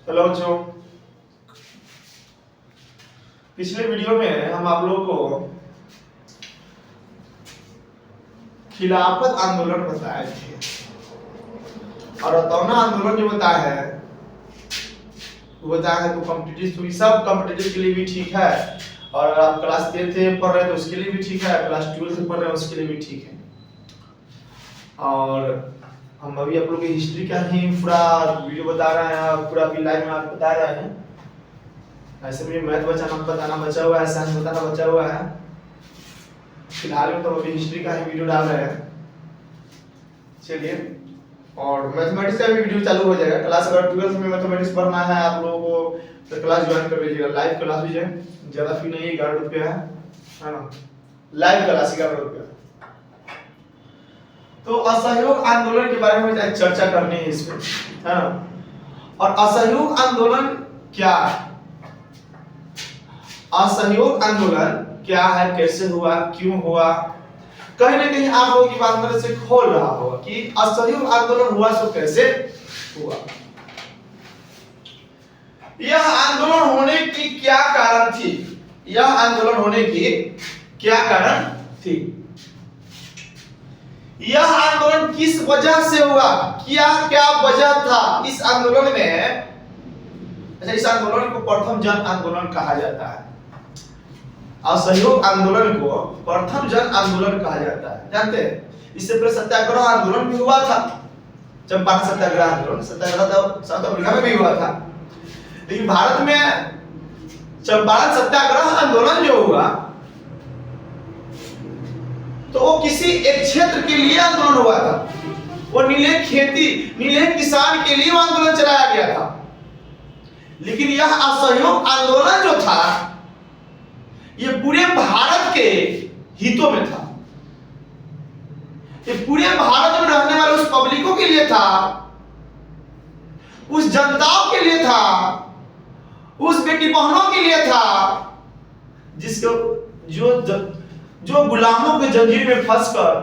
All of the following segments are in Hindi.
हेलो बच्चों, पिछले वीडियो में हम आप लोगों को खिलाफत आंदोलन बताए थे और रतौना आंदोलन जो बताया है वो बताया है तो कॉम्पिटिटिव सब कॉम्पिटिटिव के लिए भी ठीक है और अगर आप क्लास 10th पढ़ रहे हैं तो उसके लिए भी ठीक है, क्लास 12th पढ़ रहे हैं उसके लिए भी ठीक है। और हम अभी आप लोग की हिस्ट्री का ही पूरा वीडियो बता रहे हैं, पूरा भी लाइव में आपको बता रहे हैं। ऐसे में मैथ बताना बचा हुआ है, साइंस बताना बचा हुआ है। फिलहाल में तो अभी हिस्ट्री का ही वीडियो डाल रहे हैं। चलिए, और मैथमेटिक्स का भी वीडियो चालू हो जाएगा। क्लास अगर 12th में मैथमेटिक्स पढ़ना है आप लोगों को तो क्लास ज्वाइन कर लीजिएगा। लाइव क्लास भी है, ज्यादा फी नहीं है, 11 रुपया है ना। लाइव क्लास 11 रुपया। तो असहयोग आंदोलन के बारे में चर्चा करनी है इसमें, है ना। और असहयोग आंदोलन क्या है, असहयोग आंदोलन क्या है, कैसे हुआ, क्यों हुआ, कहीं ना कहीं आप लोगों की बात अंदर से खोल रहा होगा कि असहयोग आंदोलन हुआ सो कैसे हुआ, यह आंदोलन होने की क्या कारण थी, यह आंदोलन होने की क्या कारण थी, यह आंदोलन किस वजह से हुआ, क्या क्या वजह था इस आंदोलन में। अच्छा, इस आंदोलन को प्रथम जन आंदोलन कहा जाता है। असहयोग आंदोलन को प्रथम जन आंदोलन कहा जाता है, जानते हैं। इससे पहले सत्याग्रह आंदोलन भी हुआ था, चंपारण सत्याग्रह आंदोलन, सत्याग्रह तो साउथ अफ्रीका में भी हुआ था। लेकिन भारत में चंपारण सत्याग्रह आंदोलन जो हुआ तो वो किसी एक क्षेत्र के लिए आंदोलन हुआ था। वो नीले किसान के लिए वो आंदोलन चलाया गया था। लेकिन यह असहयोग आंदोलन जो था ये पूरे भारत के हितों में था। ये पूरे भारत में रहने वाले उस पब्लिकों के लिए था, उस जनताओं के लिए था, उस बेटी बहनों के लिए था जिसको जो गुलामों के जंजीर में फंसकर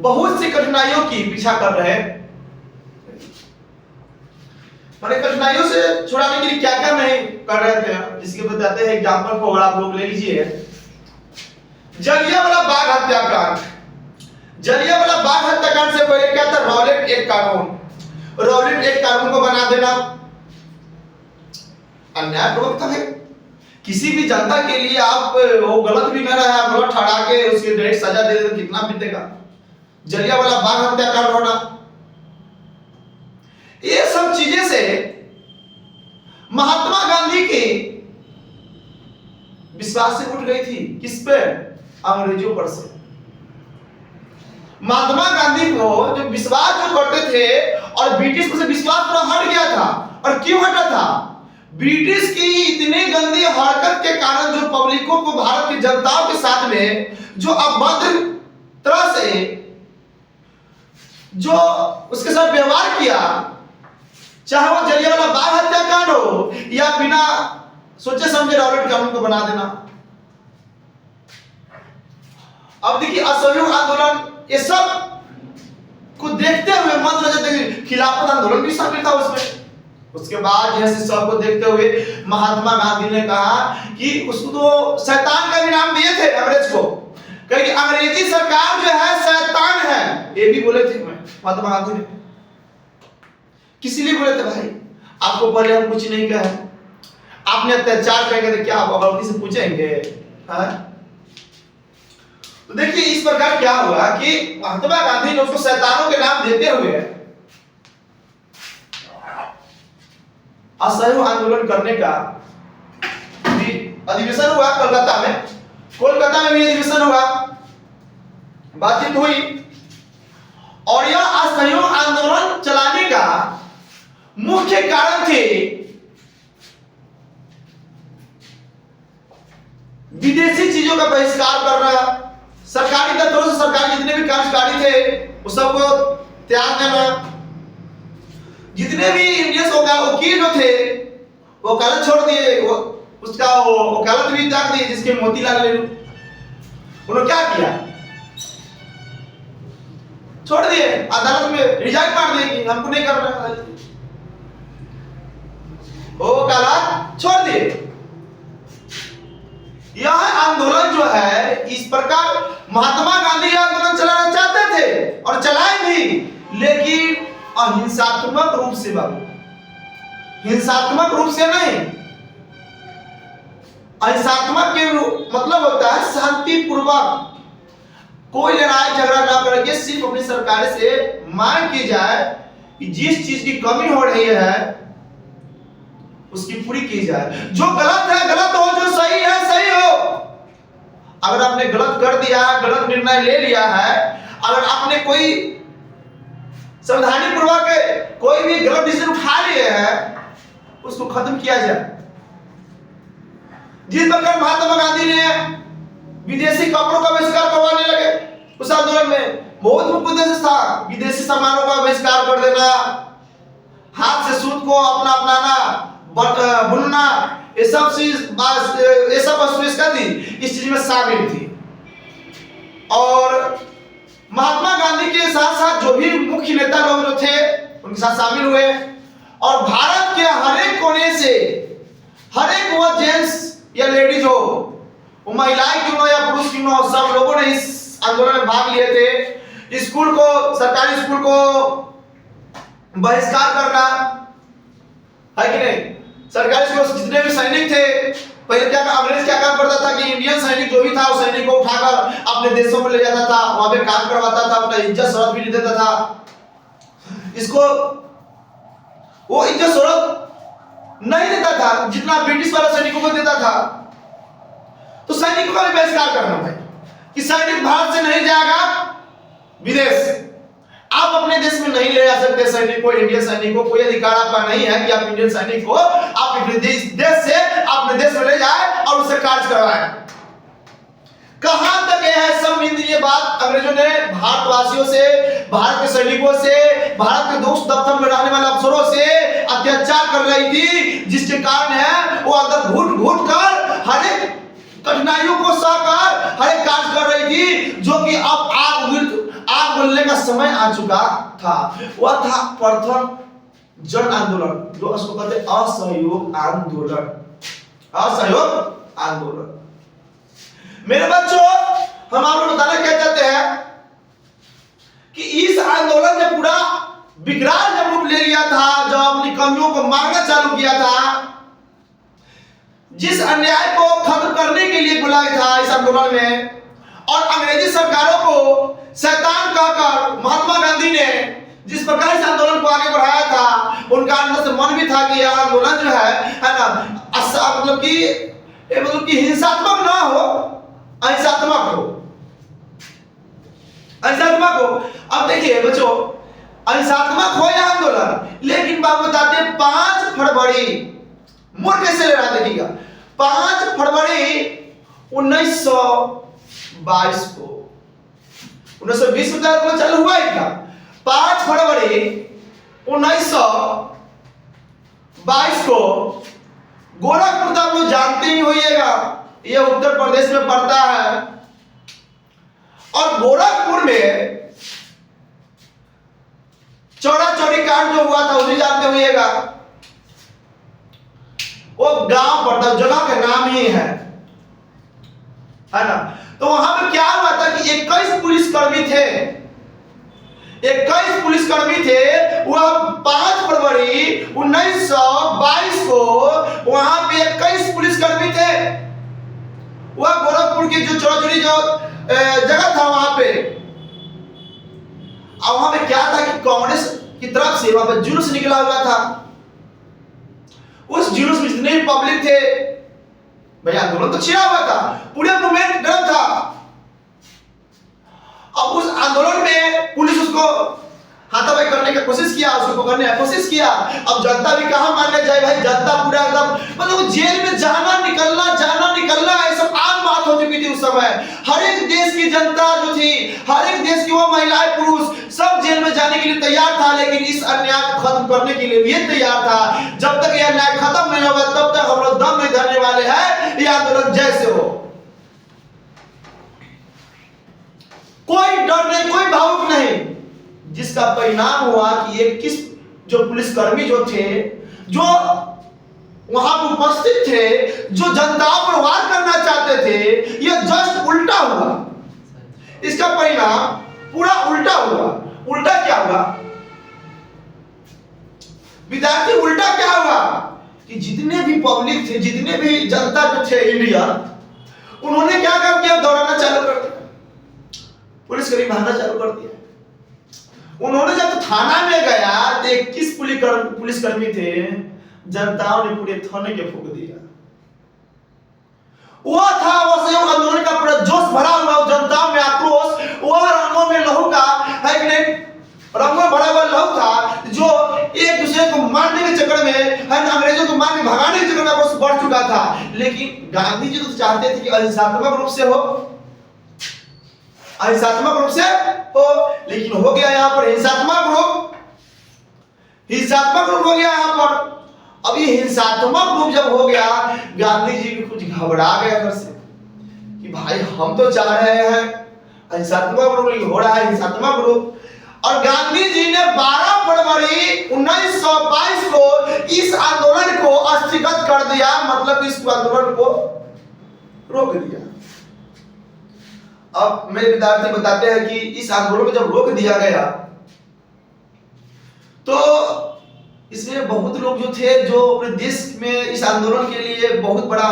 बहुत सी कठिनाइयों की पीछा कर रहे, माने कठिनाइयों से छुड़ाने के लिए क्या क्या नहीं कर रहे थे, जिसके बताते हैं एग्जांपल को अगर आप लोग ले लीजिए। जलियांवाला बाग हत्याकांड, जलियांवाला बाग हत्याकांड से पहले क्या था, रॉलेट एक्ट कानून, रॉलेट एक्ट कानून को बना देना अन्यायपूर्वक था। किसी भी जनता के लिए आप वो गलत भी कर रहे हैं, आप गलत ठहरा के उसके डायरेक्ट सजा दे देते कितना बीतेगा। जलियांवाला बाग हत्याकांड होना, ये सब चीजें से महात्मा गांधी की विश्वास से उठ गई थी। किस पे, अंग्रेजों पर से। महात्मा गांधी को जो विश्वास जो करते थे और ब्रिटिश पर से विश्वास पूरा हट गया था। और क्यों हटा था, ब्रिटिश की इतनी गंदी हरकत के कारण जो पब्लिकों को, भारत की जनताओं के साथ में जो अभद्र तरह से जो उसके साथ व्यवहार किया, चाहे वो जलियांवाला बाग हत्याकांड हो या बिना सोचे समझे रॉलेट कानून को बना देना। अब देखिए असहयोग आंदोलन ये सब को देखते हुए मंत्र खिलाफत आंदोलन भी शामिल था उसमें। उसके बाद जैसे सबको देखते हुए महात्मा गांधी ने कहा कि उसको तो शैतान का भी नाम दिए थे अंग्रेज को, क्योंकि अंग्रेजी सरकार जो है शैतान है, ये भी बोले थे महात्मा गांधी ने। किसी लिए बोले थे, भाई आपको पहले हम कुछ नहीं कहे, आपने अत्याचार करेंगे तो क्या आप गलती से पूछेंगे, हाँ? तो देखिए इस प्रकार क्या हुआ कि महात्मा गांधी ने उसको शैतानों के नाम देते हुए असहयोग आंदोलन करने का अधिवेशन हुआ कोलकाता में। कोलकाता में भी अधिवेशन हुआ, बातचीत हुई और यह असहयोग आंदोलन चलाने का मुख्य कारण थे विदेशी चीजों का बहिष्कार करना, सरकारी तंत्रों से सरकारी जितने भी कार्यकारी थे वो सबको त्याग देना, जितने भी इंडियन वकील जो थे वो वकालत छोड़ दिए, वो उसका वो वकालत भी त्याग दी, जिसके मोतीलाल नेहरू उन्होंने क्या किया, छोड़ दिए, अदालत में रिजाइन मार दिए कि हमको नहीं करना। वो वकालत छोड़ दिए। यह आंदोलन जो है, इस प्रकार महात्मा गांधी आंदोलन चलाना चाहते थे और चलाए भी, लेकिन अहिंसात्मक रूप से बाबू, हिंसात्मक रूप से नहीं। अहिंसात्मक के मतलब होता है शांतिपूर्वक, कोई लड़ाई झगड़ा ना करके सिर्फ अपनी सरकार से मांग की जाए कि जिस चीज की कमी हो रही है उसकी पूरी की जाए। जो गलत है गलत हो, जो सही है सही हो। अगर आपने गलत कर दिया है, गलत निर्णय ले लिया है, अगर आपने कोई सावधानी पूर्वक कोई भी गलत डिसीजन उठा लिए हैं, उसको खत्म किया जाए। जिस प्रकार महात्मा गांधी ने विदेशी कपड़ों का बहिष्कार करवाने लगे, उस आंदोलन में बहुत मुख्य उद्देश्य था विदेशी सामानों का बहिष्कार कर देना, हाथ से सूत को अपना अपनाना, बुनना, ये सब वस्तु इस चीज में शामिल थी। और महात्मा गांधी के साथ साथ जो भी मुख्य नेता लोग जो थे उनके साथ शामिल हुए, और भारत के हर एक कोने से, हर एक वो जेंट्स या लेडीज हो, वो महिलाएं क्यों हो या पुरुष क्यों हो, सब लोगों ने इस आंदोलन में भाग लिए थे। स्कूल को, सरकारी स्कूल को बहिष्कार करना है कि नहीं। सरकारी स्कूल जितने भी सैनिक थे, पहले क्या अंग्रेज क्या काम करता था कि इंडियन सैनिक जो भी था उस सैनिक को उठाकर अपने देशों में ले जाता था, वहां पे काम करवाता था, अपना इज्जत शरफ भी देता था। इसको वो इज्जत शरफ नहीं देता था जितना ब्रिटिश वाला सैनिकों को देता था। तो सैनिकों का भी बहिष्कार करना भाई, कि सैनिक भारत से नहीं जाएगा विदेश। आप अपने देश में नहीं ले जा सकते सैनिक को, इंडियन सैनिक को। कोई अधिकार आपका नहीं है कि आप इंडियन सैनिक को आप अपने देश से अपने देश में ले जाए और उससे कार्य करवाए। कहां तक यह है सब ये बात अंग्रेजों ने भारतवासियों से, भारत के सैनिकों से, भारत के दोस्त दफ्तर में रहने वाले अफसरों से अत्याचार कर रही थी, जिसके कारण है वो अंदर घुट घुट कर हर एक कठिनाइयों को सहकर हर एक कार्य कर रही थी, जो कि अब आग बोलने का समय आ चुका था। वह था प्रथम जन आंदोलन, जो उसको कहते हैं असहयोग आंदोलन। असहयोग आंदोलन। मेरे बच्चों, हम आपको बताना क्या चाहते हैं कि इस आंदोलन ने पूरा विकराल जब रूप ले लिया था, जब अपनी कमियों को मांगना चालू किया था, जिस अन्याय को खत्म करने के लिए बुलाया था इस आंदोलन में, और अंग्रेजी सरकारों को शैतान कहकर महात्मा गांधी ने जिस प्रकार इस आंदोलन को आगे बढ़ाया था, उनका अंदर से मन भी था कि यह आंदोलन जो है ना, मतलब कि हिंसात्मक ना हो, अहिंसात्मक हो, अहिंसात्मक हो। अब देखिए बच्चों, अहिंसात्मक हो यह आंदोलन, लेकिन बात बताते हैं 5 फरवरी, मोर कैसे ले रहा देखिएगा, 5 फरवरी 1922 को, 1920 में तो चालू हुआ ही था। 5 फरवरी 1922 को गोरखपुर तो आप लोग जानते ही होइएगा, यह उत्तर प्रदेश में पड़ता है। और गोरखपुर में चौरा चौरी कांड जो हुआ था उसे जानते होइएगा। वो गांव पड़ता, जगह का नाम ही है ना। तो वहां पे क्या हुआ था कि 21 पुलिसकर्मी थे, 21 पुलिसकर्मी थे। वह 5 फरवरी 1922 को वहां पे 21 पुलिसकर्मी थे। वह गोरखपुर की जो चौराचौरी जो जगह था वहां पे, अब वहां पे क्या था कि कांग्रेस की तरफ से वहां पे जुलूस निकला हुआ था। उस जुलूस में जितने भी पब्लिक थे, भैया आंदोलन तो छिड़ा हुआ था, पूरे मूवमेंट गर्म था। अब उस आंदोलन में पुलिस उसको हाथापाई करने की कोशिश किया, उसको पकड़ने की कोशिश किया। अब जनता भी कहां मानने जाए भाई, जनता पूरा एकदम मतलब जेल में जाना निकलना ये सब आम बात हो चुकी थी उस समय। हर एक देश की जनता जो थी, हर एक देश की वो महिलाएं पुरुष सब जेल में जाने के लिए तैयार था, लेकिन इस अन्याय को खत्म करने के लिए भी तैयार था। जब तक यह अन्याय खत्म नहीं होगा तब तक हम लोग दम नहीं धरने वाले हैं। ये आंदोलन जैसे हो, कोई डर नहीं, कोई भावुक नहीं, जिसका परिणाम हुआ कि ये किस जो पुलिसकर्मी जो थे, जो वहां पर उपस्थित थे, जो जनताओं पर वार करना चाहते थे, यह जस्ट उल्टा हुआ। इसका परिणाम पूरा उल्टा हुआ। उल्टा क्या हुआ विद्यार्थी? उल्टा क्या हुआ कि जितने भी पब्लिक थे, जितने भी जनता जो थे इंडिया, उन्होंने क्या काम किया? दौड़ाना चालू कर दिया, पुलिसकर्मी भागना चालू कर दिया। उन्होंने जब थाना में गया तो 21 पुलिसकर्मी थे, जनताओं ने पूरे थाने के फूंक दिया। वह था वो संयोग आंदोलन का पूरा जोश भरा हुआ, जनताओं में आक्रोश, वह रंगों में लहू का है कि नहीं, रंगों में भरा हुआ लहू था, जो एक दूसरे को मारने के चक्कर में है, अंग्रेजों को मार के भगाने के चक्कर में आक्रोश बढ़ चुका था। लेकिन गांधी जी तो चाहते थे कि अहिंसात्मक रूप से हो, अहिंसात्मक रूप से हो, लेकिन हो गया यहाँ पर हिंसात्मक रूप हो गया यहाँ पर। अब ये हिंसात्मक रूप जब हो गया, गांधी जी भी कुछ घबरा गए अंदर से कि भाई हम तो चाह रहे हैं अहिंसात्मक रूप, हो रहा है हिंसात्मक रूप। और गांधी जी ने 12 फरवरी 1922 को इस आंदोलन को स्थगित कर दिया, मतलब इस आंदोलन को रोक दिया। अब मेरे विद्यार्थी बताते हैं कि इस आंदोलन को जब रोक दिया गया तो इसमें बहुत लोग जो थे, जो अपने देश में इस आंदोलन के लिए बहुत बड़ा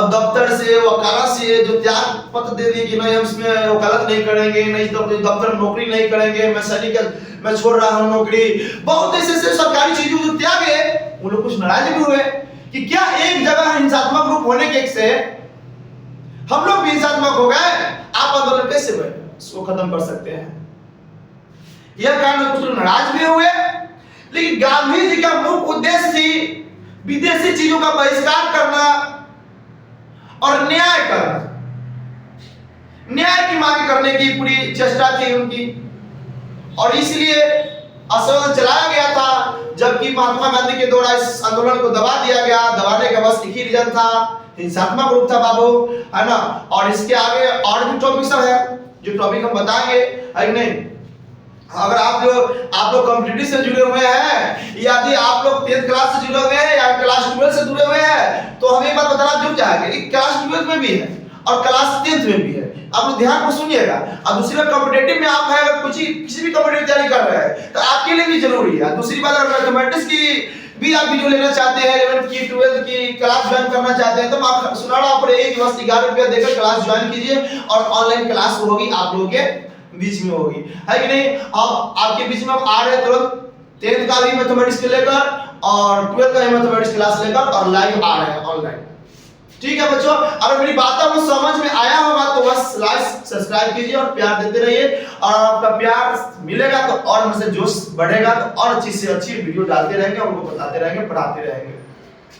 दफ्तर से, वकालत से जो त्याग पत्र दे दिए कि नहीं हम इसमें वकालत नहीं करेंगे, नहीं तो दफ्तर में नौकरी नहीं करेंगे, मैं छोड़ रहा हूं नौकरी, बहुत ऐसे सरकारी चीजों जो त्याग है, वो लोग कुछ नाराज भी हुए कि क्या एक जगह हिंसात्मक रूप होने के से हम लोग भी हिंसात्मक हो गए, आप आंदोलन कैसे इसको खत्म कर सकते हैं? यह कारण कुछ लोग नाराज भी हुए। लेकिन गांधी जी का मुख्य उद्देश्य थी विदेशी चीजों का बहिष्कार करना और न्याय करना, न्याय की मांग करने की पूरी चेष्टा थी उनकी। और इसलिए आंदोलन चलाया गया था, जबकि महात्मा गांधी के द्वारा इस आंदोलन को दबा दिया गया। दबाने का बस एक ही रीजन था, हिंसात्मक रूप था बाबू, है ना। और इसके आगे और भी टॉपिक सब है जो टॉपिक हम बताएंगे, है नहीं। अगर आप लोग कॉम्पिटिटिव से जुड़े हुए हैं, यदि आप लोग 10th क्लास से जुड़े हुए हैं या क्लास 12 से जुड़े हुए हैं, तो हमें एक बात बताना जुड़ जाएगा कि क्लास 12 में भी है और क्लास 10th में भी है। आप लोग ध्यान से सुनिएगा। और दूसरी बात, कॉम्पिटिटिव में आप है किसी भी कॉम्पिटिटिव तैयारी कर रहे हैं तो आपके लिए भी जरूरी है। दूसरी बात, अगर मैथमेटिक्स की भी आप वीडियो लेना चाहते हैं, 11th की 12th की क्लास ज्वाइन करना चाहते हैं, तो आप सुनाड़ा पर एक बस 11 रुपया देकर क्लास ज्वाइन कीजिए और ऑनलाइन क्लास होगी, आप लोगों के बीच में होगी, है कि नहीं। अब आपके बीच में आ रहे तुरंत 10th का भी मैथमेटिक्स के लेकर और 12th का भी मैथमेटिक्स क्लास लेकर और लाइव आ रहे हैं ऑनलाइन। ठीक है बच्चों, अगर मेरी बातों को समझ में आया होगा तो बस लाइक सब्सक्राइब कीजिए और प्यार देते रहिए। और आपका प्यार मिलेगा तो और हमसे जोश बढ़ेगा, तो और अच्छी से अच्छी वीडियो डालते रहेंगे, उनको बताते रहेंगे, पढ़ाते रहेंगे।